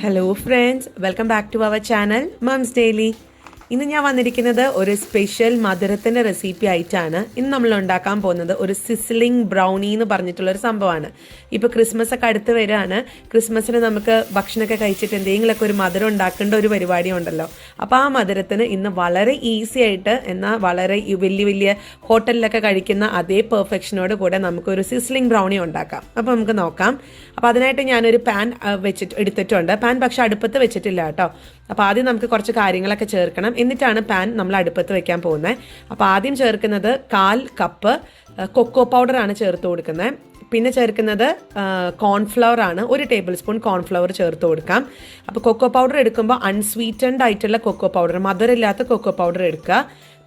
Hello friends, welcome back to our channel Mom's Daily. ഇന്ന് ഞാൻ വന്നിരിക്കുന്നത് ഒരു സ്പെഷ്യൽ മധുരത്തിൻ്റെ റെസിപ്പി ആയിട്ടാണ്. ഇന്ന് നമ്മൾ ഉണ്ടാക്കാൻ പോകുന്നത് ഒരു സിസ്ലിംഗ് ബ്രൗണി എന്ന് പറഞ്ഞിട്ടുള്ളൊരു സംഭവമാണ്. ഇപ്പോൾ ക്രിസ്മസ് ഒക്കെ അടുത്ത് വരികയാണ്. ക്രിസ്മസിന് നമുക്ക് ഭക്ഷണമൊക്കെ കഴിച്ചിട്ട് എന്തെങ്കിലുമൊക്കെ ഒരു മധുരം ഉണ്ടാക്കേണ്ട ഒരു പരിപാടി ഉണ്ടല്ലോ. അപ്പോൾ ആ മധുരത്തിന് ഇന്ന് വളരെ ഈസി ആയിട്ട് എന്നാൽ വളരെ വലിയ വലിയ ഹോട്ടലിലൊക്കെ കഴിക്കുന്ന അതേ പെർഫെക്ഷനോട് കൂടെ നമുക്കൊരു സിസ്ലിംഗ് ബ്രൗണി ഉണ്ടാക്കാം. അപ്പോൾ നമുക്ക് നോക്കാം. അപ്പോൾ അതിനായിട്ട് ഞാനൊരു പാൻ എടുത്തിട്ടുണ്ട്. പാൻ പക്ഷെ അടുപ്പത്ത് വെച്ചിട്ടില്ല കേട്ടോ. അപ്പോൾ ആദ്യം നമുക്ക് കുറച്ച് കാര്യങ്ങളൊക്കെ ചേർക്കണം. എന്നിട്ടാണ് പാൻ നമ്മൾ അടുപ്പത്ത് വെക്കാൻ പോകുന്നത്. അപ്പോൾ ആദ്യം ചേർക്കുന്നത് 1/4 കപ്പ് കൊക്കോ പൗഡറാണ് ചേർത്ത് കൊടുക്കുന്നത്. പിന്നെ ചേർക്കുന്നത് കോൺഫ്ലവർ ആണ്. 1 ടേബിൾ സ്പൂൺ കോൺഫ്ലവർ ചേർത്ത് കൊടുക്കാം. അപ്പോൾ കൊക്കോ പൗഡർ എടുക്കുമ്പോൾ അൺസ്വീറ്റൻഡ് ആയിട്ടുള്ള കൊക്കോ പൗഡർ, മധുരമില്ലാത്ത കൊക്കോ പൗഡർ എടുക്കുക.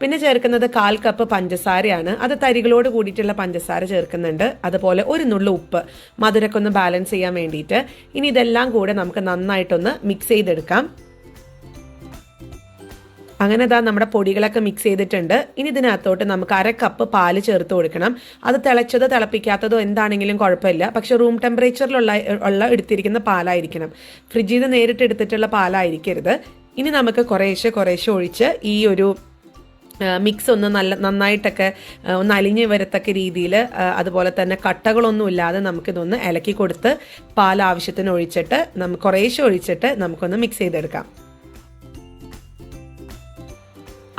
പിന്നെ ചേർക്കുന്നത് 1/4 കപ്പ് പഞ്ചസാരയാണ്. അത് തരികളോട് കൂടിയിട്ടുള്ള പഞ്ചസാര ചേർക്കുന്നുണ്ട്. അതുപോലെ 1 നുള്ളു ഉപ്പ്, മധുരമൊക്കെ ഒന്ന് ബാലൻസ് ചെയ്യാൻ വേണ്ടിയിട്ട്. ഇനി ഇതെല്ലാം കൂടെ നമുക്ക് നന്നായിട്ടൊന്ന് മിക്സ് ചെയ്തെടുക്കാം. അങ്ങനെ നമ്മുടെ പൊടികളൊക്കെ മിക്സ് ചെയ്തിട്ടുണ്ട്. ഇനി ഇതിനകത്തോട്ട് നമുക്ക് 1/2 കപ്പ് പാല് ചേർത്ത് കൊടുക്കണം. അത് തിളച്ചതോ തിളപ്പിക്കാത്തതോ എന്താണെങ്കിലും കുഴപ്പമില്ല. പക്ഷെ റൂം ടെമ്പറേച്ചറിലുള്ള എടുത്തിരിക്കുന്ന പാലായിരിക്കണം. ഫ്രിഡ്ജിൽ നിന്ന് നേരിട്ട് എടുത്തിട്ടുള്ള പാലായിരിക്കരുത്. ഇനി നമുക്ക് കുറേശ്ശെ ഒഴിച്ച് ഈ ഒരു മിക്സ് ഒന്ന് നന്നായിട്ടൊക്കെ ഒന്ന് അലിഞ്ഞ് വരത്തക്ക രീതിയിൽ, അതുപോലെ തന്നെ കട്ടകളൊന്നും ഇല്ലാതെ നമുക്കിതൊന്ന് ഇളക്കി കൊടുത്ത് പാൽ ആവശ്യത്തിന് ഒഴിച്ചിട്ട് കുറേശ്ശെ ഒഴിച്ചിട്ട് നമുക്കൊന്ന് മിക്സ് ചെയ്തെടുക്കാം.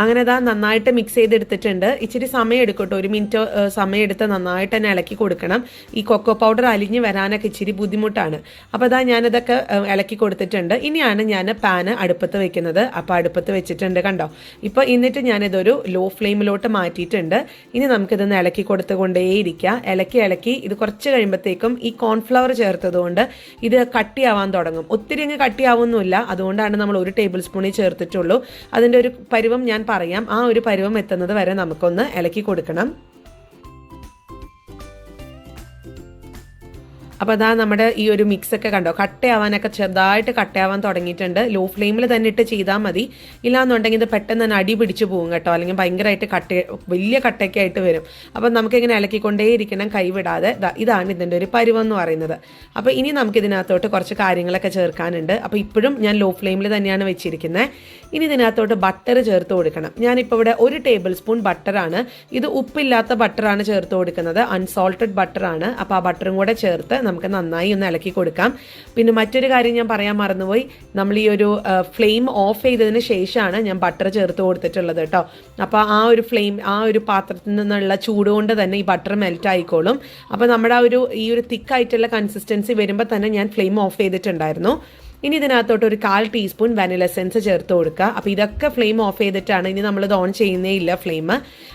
അങ്ങനെ നന്നായിട്ട് മിക്സ് ചെയ്തെടുത്തിട്ടുണ്ട്. ഇച്ചിരി സമയം എടുക്കട്ടോ, 1 മിനിറ്റ് സമയം എടുത്ത് നന്നായിട്ട് തന്നെ ഇളക്കി കൊടുക്കണം. ഈ കൊക്കോ പൗഡർ അലിഞ്ഞ് വരാനൊക്കെ ഇച്ചിരി ബുദ്ധിമുട്ടാണ്. അപ്പോൾ ഞാനിതൊക്കെ ഇളക്കി കൊടുത്തിട്ടുണ്ട്. ഇനിയാണ് ഞാൻ പാന് അടുപ്പത്ത് വെക്കുന്നത്. അപ്പോൾ അടുപ്പത്ത് വെച്ചിട്ടുണ്ട് കണ്ടോ. ഇപ്പോൾ എന്നിട്ട് ഞാനിതൊരു ലോ ഫ്ലെയിമിലോട്ട് മാറ്റിയിട്ടുണ്ട്. ഇനി നമുക്കിതൊന്ന് ഇളക്കി കൊടുത്തുകൊണ്ടേയിരിക്കുക. ഇളക്കി ഇത് കുറച്ച് കഴിയുമ്പോഴത്തേക്കും ഈ കോൺഫ്ലവർ ചേർത്തതുകൊണ്ട് ഇത് കട്ടിയാവാൻ തുടങ്ങും. ഒത്തിരി അങ്ങ് കട്ടിയാവുന്നില്ല. അതുകൊണ്ടാണ് നമ്മൾ 1 ടേബിൾ സ്പൂണിൽ ചേർത്തിട്ടുള്ളൂ. അതിൻ്റെ ഒരു പരുവം ഞാൻ പറയാം. ആ ഒരു പരുവം എത്തുന്നത് വരെ നമുക്കൊന്ന് ഇളക്കി കൊടുക്കണം. അപ്പോൾ നമ്മുടെ ഈ ഒരു മിക്സൊക്കെ കണ്ടോ, കട്ടയാവാനൊക്കെ ചെറുതായിട്ട് കട്ടയാവാൻ തുടങ്ങിയിട്ടുണ്ട്. ലോ ഫ്ലെയിമിൽ തന്നെ ഇട്ട് ചെയ്താൽ മതി. ഇല്ലാന്നുണ്ടെങ്കിൽ ഇത് പെട്ടെന്ന് തന്നെ അടി പിടിച്ചു പോകും കേട്ടോ. അല്ലെങ്കിൽ ഭയങ്കരമായിട്ട് വലിയ കട്ടയൊക്കെ ആയിട്ട് വരും. അപ്പോൾ നമുക്കിങ്ങനെ ഇളക്കിക്കൊണ്ടേയിരിക്കണം, കൈവിടാതെ. ഇതാണ് ഇതിൻ്റെ ഒരു പരുവം എന്ന് പറയുന്നത്. അപ്പോൾ ഇനി നമുക്കിതിനകത്തോട്ട് കുറച്ച് കാര്യങ്ങളൊക്കെ ചേർക്കാനുണ്ട്. അപ്പോൾ ഇപ്പോഴും ഞാൻ ലോ ഫ്ലെയിമിൽ തന്നെയാണ് വെച്ചിരിക്കുന്നത്. ഇനി ഇതിനകത്തോട്ട് ബട്ടർ ചേർത്ത് കൊടുക്കണം. ഞാനിപ്പോൾ ഇവിടെ 1 ടേബിൾ സ്പൂൺ ബട്ടറാണ്. ഇത് ഉപ്പില്ലാത്ത ബട്ടറാണ് ചേർത്ത് കൊടുക്കുന്നത്, അൺസോൾട്ടഡ് ബട്ടറാണ്. അപ്പോൾ ആ ബട്ടറും കൂടെ ചേർത്ത് നമുക്ക് നന്നായി ഒന്ന് ഇളക്കി കൊടുക്കാം. പിന്നെ മറ്റൊരു കാര്യം ഞാൻ പറയാൻ മറന്നുപോയി. നമ്മൾ ഈ ഒരു ഫ്ലെയിം ഓഫ് ചെയ്തതിന് ശേഷമാണ് ഞാൻ ബട്ടർ ചേർത്ത് കൊടുത്തിട്ടുള്ളത് കേട്ടോ. അപ്പോൾ ആ ഒരു പാത്രത്തിൽ നിന്നുള്ള ചൂട് കൊണ്ട് തന്നെ ഈ ബട്ടർ മെൽറ്റ് ആയിക്കോളും. അപ്പോൾ നമ്മുടെ ഈ ഒരു തിക്കായിട്ടുള്ള കൺസിസ്റ്റൻസി വരുമ്പോൾ തന്നെ ഞാൻ ഫ്ലെയിം ഓഫ് ചെയ്തിട്ടുണ്ടായിരുന്നു. ഇനി ഇതിനകത്തോട്ട് ഒരു 1/4 ടീസ്പൂൺ വാനില എസൻസ് ചേർത്ത് കൊടുക്കുക. അപ്പോൾ ഇതൊക്കെ ഫ്ലെയിം ഓഫ് ചെയ്തിട്ടാണ്. ഇനി നമ്മളിത് ഓൺ ചെയ്യുന്നേ ഇല്ല ഫ്ലെയിം.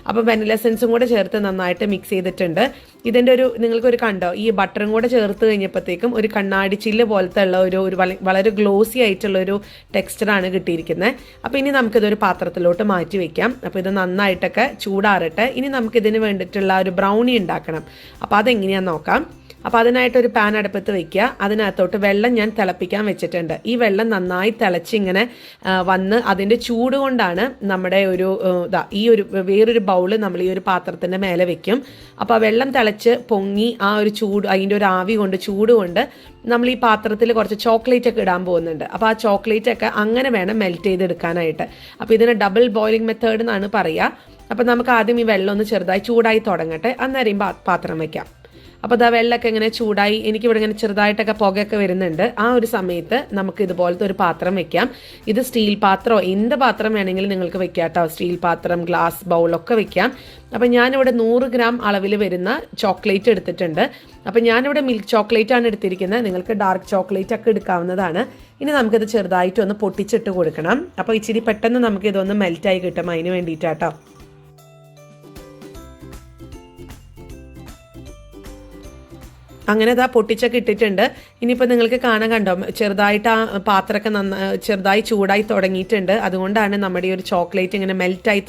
അപ്പോൾ വാനില എസൻസും കൂടെ ചേർത്ത് നന്നായിട്ട് മിക്സ് ചെയ്തിട്ടുണ്ട്. ഇതിൻ്റെ നിങ്ങൾക്കൊരു കണ്ടോ, ഈ ബട്ടറും കൂടെ ചേർത്ത് കഴിഞ്ഞപ്പോഴത്തേക്കും ഒരു കണ്ണാടി ചില്ല് പോലത്തെ ഉള്ള ഒരു വളരെ ഗ്ലോസി ആയിട്ടുള്ളൊരു ടെക്സ്ചറാണ് കിട്ടിയിരിക്കുന്നത്. അപ്പോൾ ഇനി നമുക്കിതൊരു പാത്രത്തിലോട്ട് മാറ്റി വയ്ക്കാം. അപ്പോൾ ഇത് നന്നായിട്ടൊക്കെ ചൂടാറട്ടെ. ഇനി നമുക്കിതിന് വേണ്ടിയിട്ടുള്ള ഒരു ബ്രൗണി ഉണ്ടാക്കണം. അപ്പോൾ അതെങ്ങനെയാണെന്ന് നോക്കാം. അപ്പോൾ അതിനായിട്ടൊരു പാൻ അടുപ്പത്ത് വയ്ക്കുക. അതിനകത്തോട്ട് വെള്ളം ഞാൻ തിളപ്പിക്കാൻ വെച്ചിട്ടുണ്ട്. ഈ വെള്ളം നന്നായി തിളച്ചിങ്ങനെ വന്ന് അതിൻ്റെ ചൂട് കൊണ്ടാണ് നമ്മുടെ ഈ ഒരു വേറൊരു ബൗള് നമ്മൾ ഈ ഒരു പാത്രത്തിൻ്റെ മേലെ വെക്കും. അപ്പോൾ ആ വെള്ളം തിളച്ച് പൊങ്ങി ആ ഒരു ചൂട്, അതിൻ്റെ ഒരു ആവി കൊണ്ട്, ചൂട് കൊണ്ട് നമ്മൾ ഈ പാത്രത്തിൽ കുറച്ച് ചോക്ലേറ്റ് ഒക്കെ ഇടാൻ പോകുന്നുണ്ട്. അപ്പോൾ ആ ചോക്ലേറ്റ് ഒക്കെ അങ്ങനെ വേണം മെൽറ്റ് ചെയ്തെടുക്കാനായിട്ട്. അപ്പോൾ ഇതിന് ഡബിൾ ബോയിലിംഗ് മെത്തേഡ് എന്നാണ് പറയുക. അപ്പോൾ നമുക്ക് ആദ്യം ഈ വെള്ളം ഒന്ന് ചെറുതായി ചൂടായി തുടങ്ങട്ടെ. അന്നേരം പാത്രം വയ്ക്കാം. അപ്പോൾ വെള്ളമൊക്കെ ഇങ്ങനെ ചൂടായി, എനിക്കിവിടെ ഇങ്ങനെ ചെറുതായിട്ടൊക്കെ പുകയൊക്കെ വരുന്നുണ്ട്. ആ ഒരു സമയത്ത് നമുക്ക് ഇതുപോലത്തെ ഒരു പാത്രം വെക്കാം. ഇത് സ്റ്റീൽ പാത്രമോ എന്ത് പാത്രം വേണമെങ്കിലും നിങ്ങൾക്ക് വെക്കാം കേട്ടോ. സ്റ്റീൽ പാത്രം, ഗ്ലാസ് ബൗളൊക്കെ വെക്കാം. അപ്പോൾ ഞാനിവിടെ 100 ഗ്രാം അളവിൽ വരുന്ന ചോക്ലേറ്റ് എടുത്തിട്ടുണ്ട്. അപ്പോൾ ഞാനിവിടെ മിൽക്ക് ചോക്ലേറ്റ് ആണ് എടുത്തിരിക്കുന്നത്. നിങ്ങൾക്ക് ഡാർക്ക് ചോക്ലേറ്റ് ഒക്കെ എടുക്കാവുന്നതാണ്. ഇനി നമുക്കിത് ചെറുതായിട്ടൊന്ന് പൊട്ടിച്ചിട്ട് കൊടുക്കണം. അപ്പോൾ ഇച്ചിരി പെട്ടെന്ന് നമുക്കിതൊന്ന് മെൽറ്റായി കിട്ടും, അതിന് വേണ്ടിയിട്ടാട്ടോ. അങ്ങനെ പൊട്ടിച്ചൊക്കെ ഇട്ടിട്ടുണ്ട്. ഇനിയിപ്പോൾ നിങ്ങൾക്ക് കാണാൻ കണ്ടോ, ചെറുതായിട്ട് ആ പാത്രമൊക്കെ ചെറുതായി ചൂടായി തുടങ്ങിയിട്ടുണ്ട്. അതുകൊണ്ടാണ് നമ്മുടെ ഈ ഒരു ചോക്ലേറ്റ് ഇങ്ങനെ മെൽറ്റായി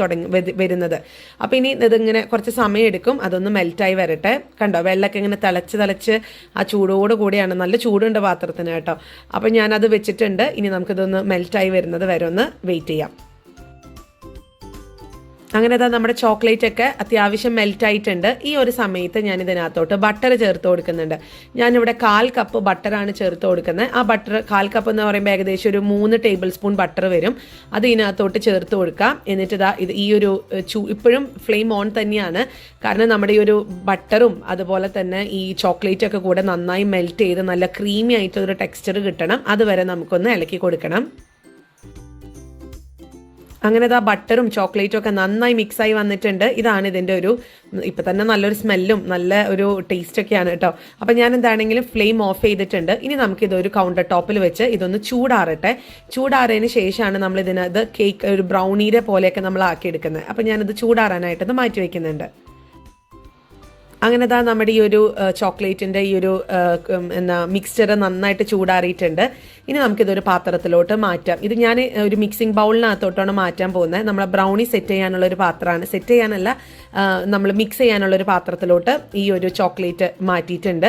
വരുന്നത്. അപ്പോൾ ഇനി ഇതിങ്ങനെ കുറച്ച് സമയം എടുക്കും, അതൊന്ന് മെൽറ്റായി വരട്ടെ. കണ്ടോ, വെള്ളമൊക്കെ ഇങ്ങനെ തിളച്ച് ആ ചൂടോട് കൂടിയാണ്. നല്ല ചൂടുണ്ട് പാത്രത്തിന് കേട്ടോ. അപ്പോൾ ഞാനത് വെച്ചിട്ടുണ്ട്. ഇനി നമുക്കിതൊന്ന് മെൽറ്റായി വരുന്നത് വരെ ഒന്ന് വെയിറ്റ് ചെയ്യാം. അങ്ങനെ അതാ നമ്മുടെ ചോക്ലേറ്റ് ഒക്കെ അത്യാവശ്യം മെൽറ്റ് ആയിട്ടുണ്ട്. ഈ ഒരു സമയത്ത് ഞാൻ ഇതിനകത്തോട്ട് ബട്ടർ ചേർത്ത് കൊടുക്കുന്നുണ്ട്. ഞാനിവിടെ 1/4 കപ്പ് ബട്ടറാണ് ചേർത്ത് കൊടുക്കുന്നത്. ആ ബട്ടർ 1/4 കപ്പ് എന്ന് പറയുമ്പോൾ ഏകദേശം ഒരു 3 ടേബിൾ സ്പൂൺ ബട്ടർ വരും. അത് ഇതിനകത്തോട്ട് ചേർത്ത് കൊടുക്കാം. എന്നിട്ട് ഇതാ ഈ ഒരു ഇപ്പോഴും ഫ്ലെയിം ഓൺ തന്നെയാണ്. കാരണം നമ്മുടെ ഈ ഒരു ബട്ടറും അതുപോലെ തന്നെ ഈ ചോക്ലേറ്റ് ഒക്കെ കൂടെ നന്നായി മെൽറ്റ് ചെയ്ത് നല്ല ക്രീമി ആയിട്ടൊരു ടെക്സ്ചർ കിട്ടണം. അതുവരെ നമുക്കൊന്ന് ഇളക്കി കൊടുക്കണം. അങ്ങനെ ആ ബട്ടറും ചോക്ലേറ്റും ഒക്കെ നന്നായി മിക്സായി വന്നിട്ടുണ്ട്. ഇതാണ് ഇതിൻ്റെ ഒരു ഇപ്പം തന്നെ നല്ലൊരു സ്മെല്ലും നല്ല ഒരു ടേസ്റ്റൊക്കെയാണ് കേട്ടോ. അപ്പം ഞാൻ എന്താണെങ്കിലും ഫ്ലെയിം ഓഫ് ചെയ്തിട്ടുണ്ട്. ഇനി നമുക്കിതൊരു കൗണ്ടർ ടോപ്പിൽ വെച്ച് ഇതൊന്ന് ചൂടാറട്ടെ. ചൂടാറിയതിന് ശേഷമാണ് നമ്മൾ ഇതിനകത്ത് കേക്ക് ഒരു ബ്രൗണീരെ പോലെയൊക്കെ നമ്മൾ ആക്കിയെടുക്കുന്നത്. അപ്പം ഞാനിത് ചൂടാറാനായിട്ടൊന്ന് മാറ്റി വയ്ക്കുന്നുണ്ട്. അങ്ങനെ ഇതാ നമ്മുടെ ഈ ഒരു ചോക്ലേറ്റിൻ്റെ ഈ ഒരു മിക്സ്ചർ നന്നായിട്ട് ചൂടാറിയിട്ടുണ്ട്. ഇനി നമുക്കിതൊരു പാത്രത്തിലോട്ട് മാറ്റാം. ഇത് ഞാൻ ഒരു മിക്സിംഗ് ബൗളിനകത്തോട്ടാണ് മാറ്റാൻ പോകുന്നത്. നമ്മളെ ബ്രൗണി സെറ്റ് ചെയ്യാനുള്ളൊരു പാത്രമാണ്. സെറ്റ് ചെയ്യാനല്ല, നമ്മൾ മിക്സ് ചെയ്യാനുള്ളൊരു പാത്രത്തിലോട്ട് ഈ ഒരു ചോക്ലേറ്റ് മാറ്റിയിട്ടുണ്ട്.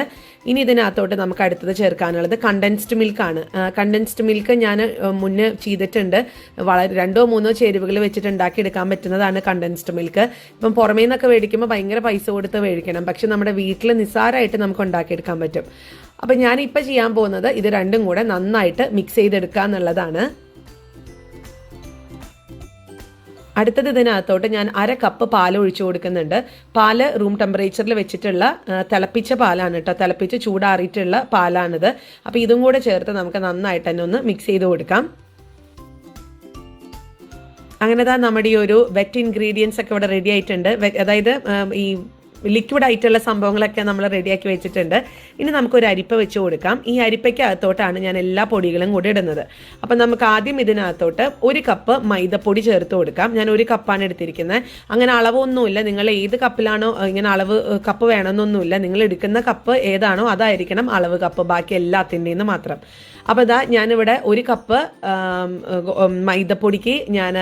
ഇനി ഇതിനകത്തോട്ട് നമുക്ക് അടുത്തത് ചേർക്കാനുള്ളത് കണ്ടൻസ്ഡ് മിൽക്കാണ്. കണ്ടൻസ്ഡ് മിൽക്ക് ഞാൻ മുന്നേ ചെയ്തിട്ടുണ്ട്. വളരെ 2-3 ചേരുവകൾ വെച്ചിട്ട് ഉണ്ടാക്കിയെടുക്കാൻ പറ്റുന്നതാണ് കണ്ടൻസ്ഡ് മിൽക്ക്. ഇപ്പം പുറമേ നിന്നൊക്കെ മേടിക്കുമ്പോൾ ഭയങ്കര പൈസ കൊടുത്ത് മേടിക്കണം. പക്ഷെ നമ്മുടെ വീട്ടിൽ നിസ്സാരമായിട്ട് നമുക്ക് ഉണ്ടാക്കിയെടുക്കാൻ പറ്റും. അപ്പം ഞാനിപ്പോൾ ചെയ്യാൻ പോകുന്നത് ഇത് രണ്ടും കൂടെ നന്നായിട്ട് മിക്സ് ചെയ്തെടുക്കുക എന്നുള്ളതാണ്. അടുത്തത് ഇതിനകത്തോട്ട് ഞാൻ 1/2 കപ്പ് പാൽ ഒഴിച്ചു കൊടുക്കുന്നുണ്ട്. പാല് റൂം ടെമ്പറേച്ചറിൽ വെച്ചിട്ടുള്ള തിളപ്പിച്ച പാലാണ് കേട്ടോ. തിളപ്പിച്ച് ചൂടാറിയിട്ടുള്ള പാലാണിത്. അപ്പോൾ ഇതും കൂടെ ചേർത്ത് നമുക്ക് നന്നായിട്ട് തന്നെ ഒന്ന് മിക്സ് ചെയ്ത് കൊടുക്കാം. അങ്ങനെ തന്നെ നമ്മുടെ ഈ ഒരു വെറ്റ് ഇൻഗ്രീഡിയൻസ് ഒക്കെ ഇവിടെ റെഡി ആയിട്ടുണ്ട്. അതായത് ഈ ലിക്വിഡ് ആയിട്ടുള്ള സംഭവങ്ങളൊക്കെ നമ്മൾ റെഡിയാക്കി വെച്ചിട്ടുണ്ട്. ഇനി നമുക്കൊരു അരിപ്പ വെച്ച് കൊടുക്കാം. ഈ അരിപ്പയ്ക്കകത്തോട്ടാണ് ഞാൻ എല്ലാ പൊടികളും കൂടി ഇടുന്നത്. അപ്പം നമുക്ക് ആദ്യം ഇതിനകത്തോട്ട് 1 കപ്പ് മൈദപ്പൊടി ചേർത്ത് കൊടുക്കാം. ഞാൻ 1 കപ്പാണ് എടുത്തിരിക്കുന്നത്. അങ്ങനെ അളവൊന്നുമില്ല. നിങ്ങൾ ഏത് കപ്പിലാണോ ഇങ്ങനെ അളവ് കപ്പ് വേണമെന്നൊന്നുമില്ല. നിങ്ങൾ എടുക്കുന്ന കപ്പ് ഏതാണോ അതായിരിക്കണം അളവ് കപ്പ്. ബാക്കി എല്ലാത്തിൻ്റെന്ന് മാത്രം. അപ്പോൾ ഇതാ ഞാനിവിടെ 1 കപ്പ് മൈദപ്പൊടിക്ക് ഞാൻ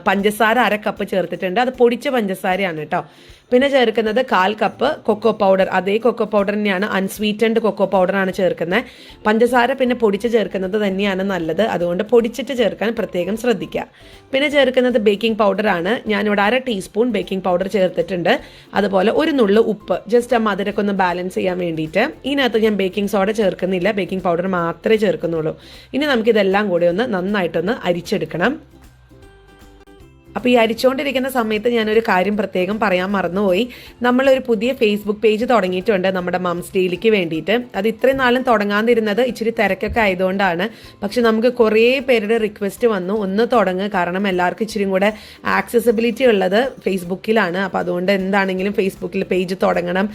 പഞ്ചസാര 1/2 കപ്പ് ചേർത്തിട്ടുണ്ട്. അത് പൊടിച്ച പഞ്ചസാരയാണ് കേട്ടോ. പിന്നെ ചേർക്കുന്നത് 1/4 കപ്പ് കൊക്കോ പൗഡർ. അതേ കൊക്കോ പൗഡർ തന്നെയാണ്, അൺസ്വീറ്റൻഡ് കൊക്കോ പൗഡറാണ് ചേർക്കുന്നത്. പഞ്ചസാര പിന്നെ പൊടിച്ച് ചേർക്കുന്നത് തന്നെയാണ് നല്ലത്. അതുകൊണ്ട് പൊടിച്ചിട്ട് ചേർക്കാൻ പ്രത്യേകം ശ്രദ്ധിക്കുക. പിന്നെ ചേർക്കുന്നത് ബേക്കിംഗ് പൗഡറാണ്. ഞാനിവിടെ 1/2 ടീസ്പൂൺ ബേക്കിംഗ് പൗഡർ ചേർത്തിട്ടുണ്ട്. അതുപോലെ 1 നുള്ളു ഉപ്പ്, ജസ്റ്റ് ആ മധുരമൊക്കെ ഒന്ന് ബാലൻസ് ചെയ്യാൻ വേണ്ടിയിട്ട്. ഇതിനകത്ത് ഞാൻ ബേക്കിംഗ് സോഡ ചേർക്കുന്നില്ല, ബേക്കിംഗ് പൗഡർ മാത്രമേ ചേർക്കുന്നുള്ളൂ. ഇനി നമുക്കിതെല്ലാം കൂടി ഒന്ന് നന്നായിട്ടൊന്ന് അരിച്ചെടുക്കണം. അപ്പോൾ ഈ അരിച്ചുകൊണ്ടിരിക്കുന്ന സമയത്ത് ഞാനൊരു കാര്യം പ്രത്യേകം പറയാൻ മറന്നുപോയി. നമ്മളൊരു പുതിയ ഫേസ്ബുക്ക് പേജ് തുടങ്ങിയിട്ടുണ്ട് നമ്മുടെ മംസ് ഡെയിലിക്ക് വേണ്ടിയിട്ട്. അത് ഇത്രയും നാളും തുടങ്ങാതിരുന്നത് ഇച്ചിരി തിരക്കൊക്കെ ആയതുകൊണ്ടാണ്. പക്ഷെ നമുക്ക് കുറേ പേരുടെ റിക്വസ്റ്റ് വന്നു, ഒന്ന് തുടങ്ങുക, കാരണം എല്ലാവർക്കും ഇച്ചിരി കൂടെ ആക്സസിബിലിറ്റി ഉള്ളത് ഫേസ്ബുക്കിലാണ്. അപ്പോൾ അതുകൊണ്ട് എന്താണെങ്കിലും ഫേസ്ബുക്കിൽ പേജ് തുടങ്ങണം,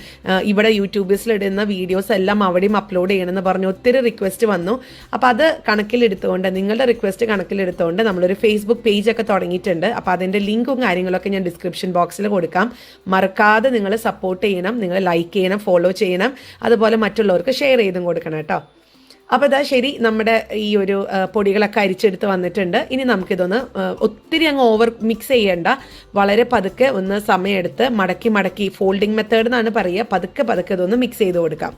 ഇവിടെ യൂട്യൂബിസിലിടുന്ന വീഡിയോസ് എല്ലാം അവിടെയും അപ്ലോഡ് ചെയ്യണമെന്ന് പറഞ്ഞ് ഒത്തിരി റിക്വസ്റ്റ് വന്നു. അപ്പോൾ അത് കണക്കിലെടുത്തുകൊണ്ട്, നിങ്ങളുടെ റിക്വസ്റ്റ് കണക്കിലെടുത്തുകൊണ്ട് നമ്മളൊരു ഫേസ്ബുക്ക് പേജൊക്കെ തുടങ്ങിയിട്ടുണ്ട്. അപ്പോൾ അതിൻ്റെ ലിങ്കും കാര്യങ്ങളൊക്കെ ഞാൻ ഡിസ്ക്രിപ്ഷൻ ബോക്സിൽ കൊടുക്കാം. മറക്കാതെ നിങ്ങൾ സപ്പോർട്ട് ചെയ്യണം, നിങ്ങൾ ലൈക്ക് ചെയ്യണം, ഫോളോ ചെയ്യണം, അതുപോലെ മറ്റുള്ളവർക്ക് ഷെയർ ചെയ്തും കൊടുക്കണം കേട്ടോ. അപ്പോൾ ഇതാ ശരി, നമ്മുടെ ഈ ഒരു പൊടികളൊക്കെ അരിച്ചെടുത്ത് വന്നിട്ടുണ്ട്. ഇനി നമുക്കിതൊന്ന് ഒത്തിരി അങ്ങ് ഓവർ മിക്സ് ചെയ്യേണ്ട, വളരെ പതുക്കെ ഒന്ന് സമയമെടുത്ത് മടക്കി മടക്കി, ഫോൾഡിങ് മെത്തേഡ് എന്നാണ് പറയുക, പതുക്കെ പതുക്കെ ഇതൊന്ന് മിക്സ് ചെയ്ത് കൊടുക്കാം.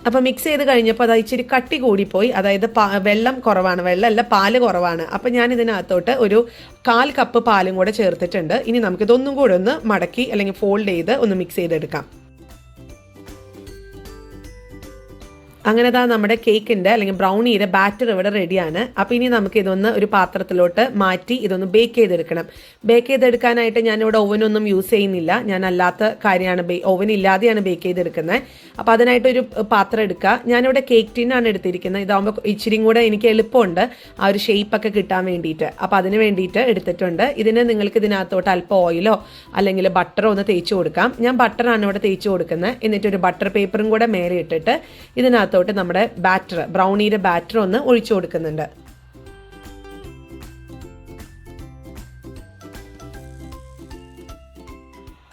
അപ്പോൾ മിക്സ് ചെയ്ത് കഴിഞ്ഞപ്പോൾ അത് ഇച്ചിരി കട്ടി കൂടിപ്പോയി. അതായത് വെള്ളം കുറവാണ്, വെള്ളമല്ല പാല് കുറവാണ്. അപ്പോൾ ഞാൻ ഇതിനകത്തോട്ട് ഒരു 1/4 കപ്പ് പാലും കൂടെ ചേർത്തിട്ടുണ്ട്. ഇനി നമുക്കിതൊന്നും കൂടെ ഒന്ന് മടക്കി അല്ലെങ്കിൽ ഫോൾഡ് ചെയ്ത് ഒന്ന് മിക്സ് ചെയ്തെടുക്കാം. അങ്ങനെ താ നമ്മുടെ കേക്കിൻ്റെ അല്ലെങ്കിൽ ബ്രൗണിയുടെ ബാറ്റർ ഇവിടെ റെഡിയാണ്. അപ്പോൾ ഇനി നമുക്ക് ഇതൊന്ന് ഒരു പാത്രത്തിലോട്ട് മാറ്റി ഇതൊന്ന് ബേക്ക് ചെയ്തെടുക്കണം. ബേക്ക് ചെയ്തെടുക്കാനായിട്ട് ഞാനിവിടെ ഓവനൊന്നും യൂസ് ചെയ്യുന്നില്ല. ഞാൻ അല്ലാത്ത കാര്യമാണ്, ഓവൻ ഇല്ലാതെയാണ് ബേക്ക് ചെയ്തെടുക്കുന്നത്. അപ്പോൾ അതിനായിട്ടൊരു പാത്രം എടുക്കുക. ഞാനിവിടെ കേക്ക് ടിന്നാണ് എടുത്തിരിക്കുന്നത്. ഇതാകുമ്പോൾ ഇച്ചിരി കൂടെ എനിക്ക് എളുപ്പമുണ്ട് ആ ഒരു ഷേപ്പൊക്കെ കിട്ടാൻ വേണ്ടിയിട്ട്. അപ്പോൾ അതിന് വേണ്ടിയിട്ട് എടുത്തിട്ടുണ്ട്. ഇതിന് നിങ്ങൾക്ക് ഇതിനകത്തോട്ട് അല്പം ഓയിലോ അല്ലെങ്കിൽ ബട്ടറോ ഒന്ന് തേച്ച് കൊടുക്കാം. ഞാൻ ബട്ടറാണ് ഇവിടെ തേച്ച് കൊടുക്കുന്നത്. എന്നിട്ടൊരു ബട്ടർ പേപ്പറും കൂടെ മേലെ ഇട്ടിട്ട് ഇതിനകത്ത് നമ്മുടെ ബാറ്റർ, ബ്രൗണിയുടെ ബാറ്റർ ഒന്ന് ഒഴിച്ചു കൊടുക്കുന്നുണ്ട്.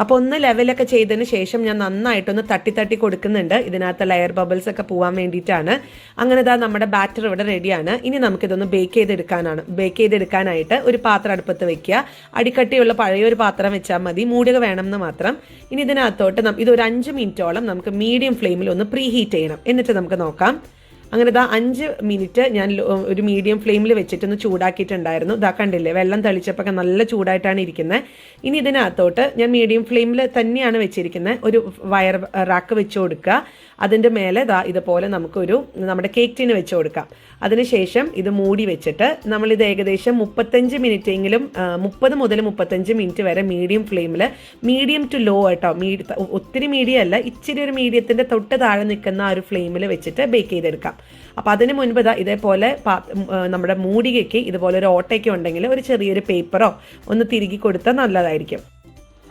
അപ്പോൾ ഒന്ന് ലെവലൊക്കെ ചെയ്തതിന് ശേഷം ഞാൻ നന്നായിട്ടൊന്ന് തട്ടി കൊടുക്കുന്നുണ്ട്. ഇതിനകത്ത് ലെയർ ബബിൾസ് ഒക്കെ പോകാൻ വേണ്ടിയിട്ടാണ്. അങ്ങനെ ഇതാ നമ്മുടെ ബാറ്റർ ഇവിടെ റെഡിയാണ്. ഇനി നമുക്കിതൊന്ന് ബേക്ക് ചെയ്തെടുക്കാനായിട്ട് ഒരു പാത്രം അടുപ്പത്ത് വെക്കുക. അടിക്കട്ടിയുള്ള പഴയൊരു പാത്രം വെച്ചാൽ മതി, മൂടുക വേണമെന്ന് മാത്രം. ഇനി ഇതിനകത്തോട്ട് ഇതൊരു 5 മിനിറ്റോളം നമുക്ക് മീഡിയം ഫ്ലെയിമിൽ ഒന്ന് പ്രീ ഹീറ്റ് ചെയ്യണം. എന്നിട്ട് നമുക്ക് നോക്കാം. അങ്ങനെ ഇതാ 5 മിനിറ്റ് ഞാൻ ഒരു മീഡിയം ഫ്ലെയിമിൽ വെച്ചിട്ടൊന്ന് ചൂടാക്കിയിട്ടുണ്ടായിരുന്നു. ഇതാ കണ്ടില്ലേ, വെള്ളം തെളിച്ചപ്പോൾ നല്ല ചൂടായിട്ടാണ് ഇരിക്കുന്നത്. ഇനി ഇതിനകത്തോട്ട് ഞാൻ മീഡിയം ഫ്ലെയിമിൽ തന്നെയാണ് വെച്ചിരിക്കുന്നത്. ഒരു വയർ റാക്ക് വെച്ച് കൊടുക്കുക. അതിൻ്റെ മേലെ ഇതുപോലെ നമുക്കൊരു നമ്മുടെ കേക്ക് ടിന് വെച്ച് കൊടുക്കാം. അതിനുശേഷം ഇത് മൂടി വെച്ചിട്ട് നമ്മളിത് ഏകദേശം 35 മിനിറ്റ് എങ്കിലും 30 മുതൽ 35 മിനിറ്റ് വരെ മീഡിയം ഫ്ലെയിമിൽ, മീഡിയം ടു ലോ കേട്ടോ, ഒത്തിരി മീഡിയം അല്ല, ഇച്ചിരി ഒരു മീഡിയത്തിൻ്റെ തൊട്ട് താഴെ നിൽക്കുന്ന ആ ഒരു ഫ്ലെയിമിൽ വെച്ചിട്ട് ബേക്ക് ചെയ്തെടുക്കാം. അപ്പോൾ അതിന് മുൻപ് ഇതേപോലെ നമ്മുടെ മൂടികയ്ക്ക് ഇതുപോലെ ഒരു ഓട്ടയ്ക്ക് ഉണ്ടെങ്കിൽ ഒരു ചെറിയൊരു പേപ്പറോ ഒന്ന് തിരുകി കൊടുത്താൽ നല്ലതായിരിക്കും.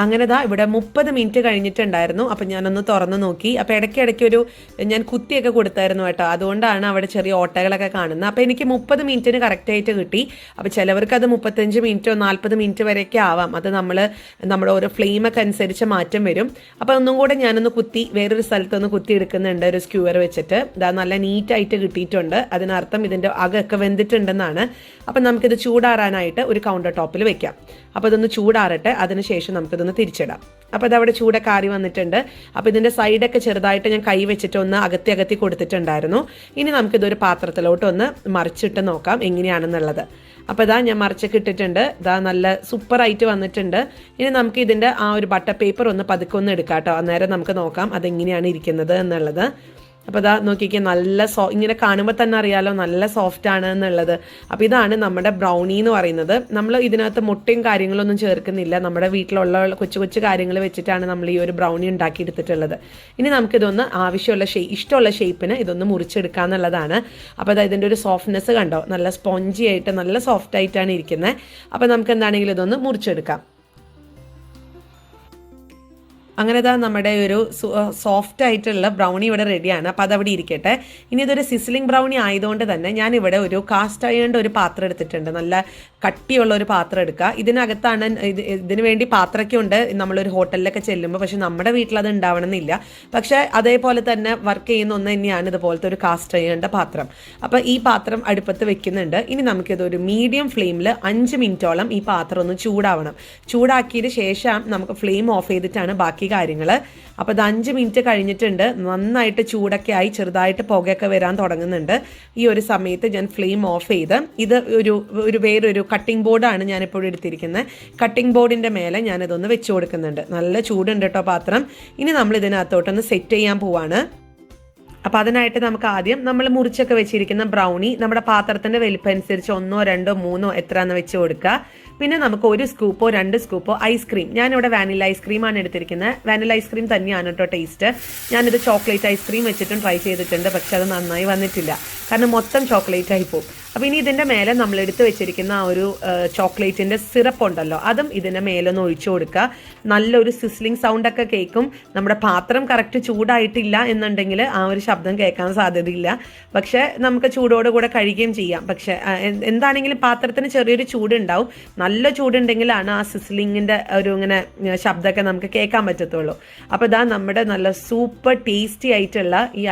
അങ്ങനെ ഇവിടെ 30 മിനിറ്റ് കഴിഞ്ഞിട്ടുണ്ടായിരുന്നു. അപ്പം ഞാനൊന്ന് തുറന്ന് നോക്കി. അപ്പോൾ ഇടയ്ക്കിടയ്ക്കൊരു ഞാൻ കുത്തിയൊക്കെ കൊടുത്തായിരുന്നു കേട്ടോ, അതുകൊണ്ടാണ് അവിടെ ചെറിയ ഓട്ടകളൊക്കെ കാണുന്നത്. അപ്പോൾ എനിക്ക് 30 മിനിറ്റിന് കറക്റ്റായിട്ട് കിട്ടി. അപ്പോൾ ചിലവർക്ക് അത് 35 മിനിറ്റോ 40 മിനിറ്റ് വരെയൊക്കെ ആവാം. അത് നമ്മുടെ ഓരോ ഫ്ലെയിമൊക്കെ അനുസരിച്ച് മാറ്റം വരും. അപ്പോൾ ഒന്നും കൂടെ ഞാനൊന്ന് കുത്തി വേറൊരു സ്ഥലത്തൊന്ന് കുത്തി എടുക്കുന്നുണ്ട് ഒരു സ്ക്യൂർ വെച്ചിട്ട്. നല്ല നീറ്റായിട്ട് കിട്ടിയിട്ടുണ്ട്. അതിനർത്ഥം ഇതിൻ്റെ അകമൊക്കെ വെന്തിട്ടുണ്ടെന്നാണ്. അപ്പം നമുക്കിത് ചൂടാറാനായിട്ട് ഒരു കൗണ്ടർ ടോപ്പിൽ വെക്കാം. അപ്പോൾ ഇതൊന്ന് ചൂടാറട്ടെ. അതിനുശേഷം നമുക്കിതൊന്ന് തിരിച്ചിടാം. അപ്പോൾ അതവിടെ ചൂടൊക്കെ ആറി വന്നിട്ടുണ്ട്. അപ്പോൾ ഇതിൻ്റെ സൈഡൊക്കെ ചെറുതായിട്ട് ഞാൻ കൈ വെച്ചിട്ട് ഒന്ന് അകത്തി കൊടുത്തിട്ടുണ്ടായിരുന്നു. ഇനി നമുക്കിതൊരു പാത്രത്തിലോട്ട് ഒന്ന് മറിച്ചിട്ട് നോക്കാം എങ്ങനെയാണെന്നുള്ളത്. അപ്പോൾ ഞാൻ മറിച്ചൊക്കെ ഇട്ടിട്ടുണ്ട്. നല്ല സൂപ്പറായിട്ട് വന്നിട്ടുണ്ട്. ഇനി നമുക്ക് ഇതിൻ്റെ ആ ഒരു ബട്ടർ പേപ്പർ ഒന്ന് പതുക്കെ ഒന്ന് എടുക്കാം കേട്ടോ. അന്നേരം നമുക്ക് നോക്കാം അതെങ്ങനെയാണ് ഇരിക്കുന്നത് എന്നുള്ളത്. അപ്പോൾ നോക്കിക്കേ, നല്ല ഇങ്ങനെ കാണുമ്പോൾ തന്നെ അറിയാലോ നല്ല സോഫ്റ്റ് ആണ് എന്നുള്ളത്. അപ്പോൾ ഇതാണ് നമ്മുടെ ബ്രൗണി എന്ന് പറയുന്നത്. നമ്മൾ ഇതിനകത്ത് മുട്ടയും കാര്യങ്ങളൊന്നും ചേർക്കുന്നില്ല. നമ്മുടെ വീട്ടിലുള്ള കൊച്ചു കൊച്ചു കാര്യങ്ങൾ വെച്ചിട്ടാണ് നമ്മൾ ഈ ഒരു ബ്രൗണി ഉണ്ടാക്കിയെടുത്തിട്ടുള്ളത്. ഇനി നമുക്കിതൊന്ന് ആവശ്യമുള്ള ഇഷ്ടമുള്ള ഷേപ്പിന് ഇതൊന്ന് മുറിച്ചെടുക്കുക എന്നുള്ളതാണ്. അപ്പോൾ ഇതിൻ്റെ ഒരു സോഫ്റ്റ്നെസ് കണ്ടോ, നല്ല സ്പോഞ്ചി ആയിട്ട് നല്ല സോഫ്റ്റ് ആയിട്ടാണ് ഇരിക്കുന്നത്. അപ്പോൾ നമുക്ക് എന്താണെങ്കിലും ഇതൊന്ന് മുറിച്ചെടുക്കാം. അങ്ങനെ നമ്മുടെ ഒരു സോഫ്റ്റ് ആയിട്ടുള്ള ബ്രൗണി ഇവിടെ റെഡിയാണ്. അപ്പോൾ അതവിടെ ഇരിക്കട്ടെ. ഇനി ഇതൊരു സിസ്ലിംഗ് ബ്രൗണി ആയതുകൊണ്ട് തന്നെ ഞാനിവിടെ ഒരു കാസ്റ്റ് അയണിൻ്റെ ഒരു പാത്രം എടുത്തിട്ടുണ്ട്. നല്ല കട്ടിയുള്ള ഒരു പാത്രം എടുക്കുക. ഇതിനകത്താണ് ഇതിന് വേണ്ടി പാത്രമൊക്കെ ഉണ്ട് നമ്മളൊരു ഹോട്ടലിലൊക്കെ ചെല്ലുമ്പോൾ. പക്ഷെ നമ്മുടെ വീട്ടിൽ അത് ഉണ്ടാവണമെന്നില്ല. പക്ഷേ അതേപോലെ തന്നെ വർക്ക് ചെയ്യുന്ന ഒന്ന് തന്നെയാണ് ഇതുപോലത്തെ ഒരു കാസ്റ്റ് അയണിൻ്റെ പാത്രം. അപ്പോൾ ഈ പാത്രം അടുപ്പത്ത് വെക്കുന്നുണ്ട്. ഇനി നമുക്കിതൊരു മീഡിയം ഫ്ലെയിമിൽ 5 മിനിറ്റോളം ഈ പാത്രം ഒന്ന് ചൂടാവണം. ചൂടാക്കിയതിന് ശേഷം നമുക്ക് ഫ്ലെയിം ഓഫ് ചെയ്തിട്ടാണ് ബാക്കി കാര്യങ്ങൾ. അപ്പോൾ അത് 5 മിനിറ്റ് കഴിഞ്ഞിട്ടുണ്ട്. നന്നായിട്ട് ചൂടൊക്കെ ആയി ചെറുതായിട്ട് പുകയൊക്കെ വരാൻ തുടങ്ങുന്നുണ്ട്. ഈ ഒരു സമയത്ത് ഞാൻ ഫ്ലെയിം ഓഫ് ചെയ്ത് ഇത് വേറൊരു കട്ടിംഗ് ബോർഡാണ് ഞാനിപ്പോൾ എടുത്തിരിക്കുന്നത്. കട്ടിംഗ് ബോർഡിൻ്റെ മേലെ ഞാനിതൊന്ന് വെച്ച് കൊടുക്കുന്നുണ്ട്. നല്ല ചൂടുണ്ട് കേട്ടോ പാത്രം. ഇനി നമ്മൾ ഇതിനകത്തോട്ടൊന്ന് സെറ്റ് ചെയ്യാൻ പോവാണ്. അപ്പോൾ അതിനായിട്ട് നമുക്ക് ആദ്യം നമ്മൾ മുറിച്ചൊക്കെ വെച്ചിരിക്കുന്ന ബ്രൗണി നമ്മുടെ പാത്രത്തിൻ്റെ വലിപ്പം അനുസരിച്ച് 1, 2, 3 എത്രയാണെന്ന് വെച്ച് കൊടുക്കുക. പിന്നെ നമുക്ക് 1 സ്കൂപ്പോ 2 സ്കൂപ്പോ ഐസ്ക്രീം, ഞാനിവിടെ വാനില ഐസ്ക്രീമാണ് എടുത്തിരിക്കുന്നത്. വാനില ഐസ്ക്രീം തന്നെയാണ് കേട്ടോ ടേസ്റ്റ്. ഞാനിത് ചോക്ലേറ്റ് ഐസ്ക്രീം വെച്ചിട്ടും ട്രൈ ചെയ്തിട്ടുണ്ട്. പക്ഷെ അത് നന്നായി വന്നിട്ടില്ല, കാരണം മൊത്തം ചോക്ലേറ്റ് ആയി പോകും. അപ്പോൾ ഇനി ഇതിൻ്റെ മേലെ നമ്മൾ എടുത്ത് വെച്ചിരിക്കുന്ന ആ ഒരു ചോക്ലേറ്റിൻ്റെ സിറപ്പ് ഉണ്ടല്ലോ, അതും ഇതിൻ്റെ മേലൊന്ന് ഒഴിച്ചു കൊടുക്കുക. നല്ലൊരു സിസ്ലിംഗ് സൗണ്ടൊക്കെ കേൾക്കും. നമ്മുടെ പാത്രം കറക്റ്റ് ചൂടായിട്ടില്ല എന്നുണ്ടെങ്കിൽ ആ ഒരു ശബ്ദം കേൾക്കാൻ സാധ്യതയില്ല. പക്ഷേ നമുക്ക് ചൂടോടുകൂടെ കഴിയുകയും ചെയ്യാം. പക്ഷേ എന്താണെങ്കിലും പാത്രത്തിന് ചെറിയൊരു ചൂടുണ്ടാവും. നല്ല ചൂടുണ്ടെങ്കിലാണ് ആ സിസ്ലിങ്ങിൻ്റെ ഒരു ഇങ്ങനെ ശബ്ദമൊക്കെ നമുക്ക് കേൾക്കാൻ പറ്റത്തുള്ളൂ. അപ്പോൾ ഇതാ നമ്മുടെ നല്ല സൂപ്പർ ടേസ്റ്റി ആയിട്ടുള്ള ഈ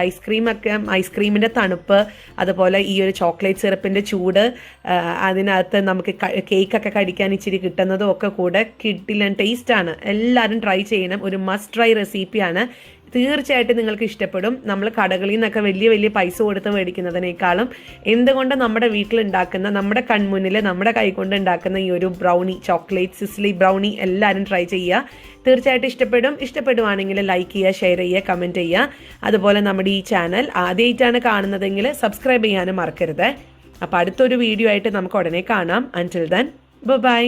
ഐസ്ക്രീമിൻ്റെ തണുപ്പ്, അതുപോലെ ഈ ഒരു ചോക്ലേറ്റ് സിറപ്പിൻ്റെ ചൂട്, അതിനകത്ത് നമുക്ക് കേക്കൊക്കെ കഴിക്കാൻ ഇച്ചിരി കിട്ടുന്നതും ഒക്കെ കൂടെ കിട്ടില്ല ടേസ്റ്റാണ്. എല്ലാവരും ട്രൈ ചെയ്യണം. ഒരു മസ്റ്റ് ട്രൈ റെസിപ്പിയാണ്. തീർച്ചയായിട്ടും നിങ്ങൾക്ക് ഇഷ്ടപ്പെടും. നമ്മൾ കടകളിൽ നിന്നൊക്കെ വലിയ വലിയ പൈസ കൊടുത്ത് മേടിക്കുന്നതിനേക്കാളും എന്തുകൊണ്ട് നമ്മുടെ വീട്ടിലുണ്ടാക്കുന്ന, നമ്മുടെ കൺമുന്നിൽ നമ്മുടെ കൈകൊണ്ട് ഉണ്ടാക്കുന്ന ഈ ഒരു ബ്രൗണി, ചോക്ലേറ്റ് സിസ്ലി ബ്രൗണി എല്ലാവരും ട്രൈ ചെയ്യുക. തീർച്ചയായിട്ടും ഇഷ്ടപ്പെടുവാണെങ്കിൽ ലൈക്ക് ചെയ്യുക, ഷെയർ ചെയ്യുക, കമൻറ്റ് ചെയ്യുക. അതുപോലെ നമ്മുടെ ഈ ചാനൽ ആദ്യമായിട്ടാണ് കാണുന്നതെങ്കിൽ സബ്സ്ക്രൈബ് ചെയ്യാനും മറക്കരുത്. അപ്പോൾ അടുത്തൊരു വീഡിയോ ആയിട്ട് നമുക്ക് ഉടനെ കാണാം. അൻറ്റിൽ ദെൻ ബൈ.